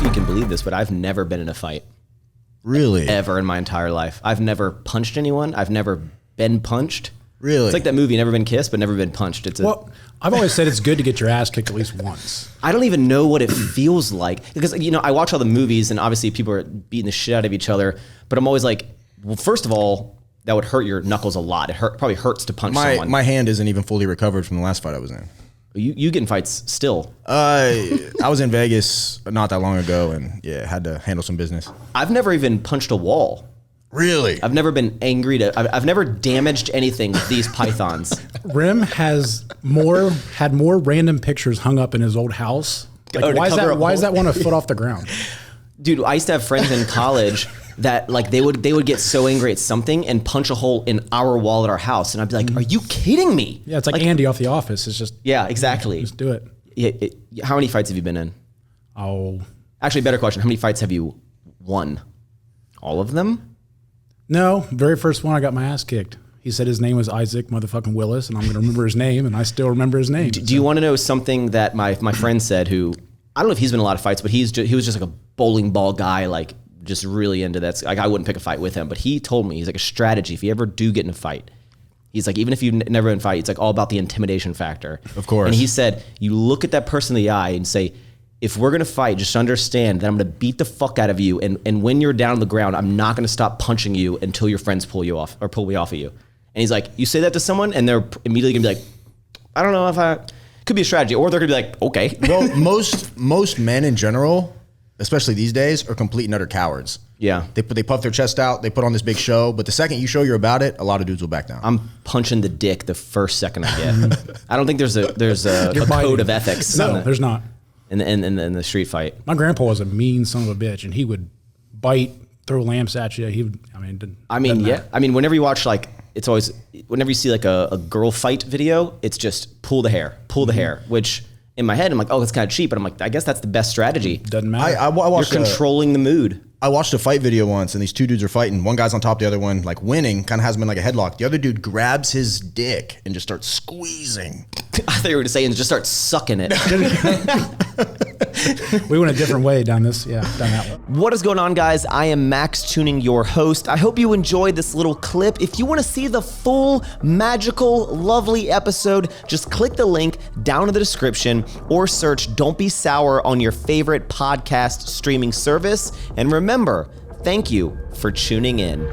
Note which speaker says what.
Speaker 1: if you can believe this, but I've never been in a fight.
Speaker 2: Really?
Speaker 1: Ever in my entire life. I've never punched anyone. I've never been punched.
Speaker 2: Really?
Speaker 1: It's like that movie, Never Been Kissed, but Never Been Punched.
Speaker 3: Well, I've always said it's good to get your ass kicked at least once.
Speaker 1: I don't even know what it feels like because, I watch all the movies and obviously people are beating the shit out of each other, but I'm always like, well, first of all, that would hurt your knuckles a lot. It probably hurts to punch someone.
Speaker 2: My hand isn't even fully recovered from the last fight I was in.
Speaker 1: You get in fights still.
Speaker 2: I was in Vegas not that long ago and had to handle some business.
Speaker 1: I've never even punched a wall.
Speaker 2: Really?
Speaker 1: I've never been angry I've never damaged anything with these pythons.
Speaker 3: Rim had more random pictures hung up in his old house. Like, why is that one a foot off the ground?
Speaker 1: Dude, I used to have friends in college that like they would get so angry at something and punch a hole in our wall at our house, and I'd be like, "Are you kidding me?"
Speaker 3: Yeah, it's like Andy off The Office. It's just
Speaker 1: exactly.
Speaker 3: Just do it.
Speaker 1: Yeah, how many fights have you been in?
Speaker 3: Oh,
Speaker 1: actually, better question: how many fights have you won? All of them?
Speaker 3: No, very first one I got my ass kicked. He said his name was Isaac motherfucking Willis, and I'm going to remember his name, and I still remember his name.
Speaker 1: Do you want to know something that my friend said? Who I don't know if he's been in a lot of fights, but he was just like a bowling ball guy, like. Just really into that. Like I wouldn't pick a fight with him, but he told me, he's like a strategy. If you ever do get in a fight, he's like, even if you've never been in a fight, it's like all about the intimidation factor.
Speaker 2: Of course.
Speaker 1: And he said, you look at that person in the eye and say, if we're going to fight, just understand that I'm going to beat the fuck out of you. And when you're down on the ground, I'm not going to stop punching you until your friends pull you off or pull me off of you. And he's like, you say that to someone and they're immediately going to be like, I don't know if could be a strategy. Or they're going to be like, okay.
Speaker 2: Well, most men in general, especially these days, are complete and utter cowards.
Speaker 1: Yeah.
Speaker 2: They puff their chest out, they put on this big show, but the second you show you're about it, a lot of dudes will back down.
Speaker 1: I'm punching the dick the first second I get. I don't think there's a code of ethics.
Speaker 3: No, there's not.
Speaker 1: In the street fight.
Speaker 3: My grandpa was a mean son of a bitch, and he would bite, throw lamps at you.
Speaker 1: Whenever you watch it's always, whenever you see like a girl fight video, it's just pull the hair, which in my head, I'm like, oh, it's kind of cheap. But I'm like, I guess that's the best strategy.
Speaker 3: Doesn't matter.
Speaker 1: You're controlling the mood.
Speaker 2: I watched a fight video once, and these two dudes are fighting. One guy's on top, the other one like winning, kind of has him in like a headlock. The other dude grabs his dick and just starts squeezing.
Speaker 1: I thought you were going to say and just start sucking it.
Speaker 3: We went a different way down that way.
Speaker 1: What is going on, guys? I am Maxx Chewning, your host. I hope you enjoyed this little clip. If you want to see the full, magical, lovely episode, just click the link down in the description or search Don't Be Sour on your favorite podcast streaming service. And remember, thank you for tuning in.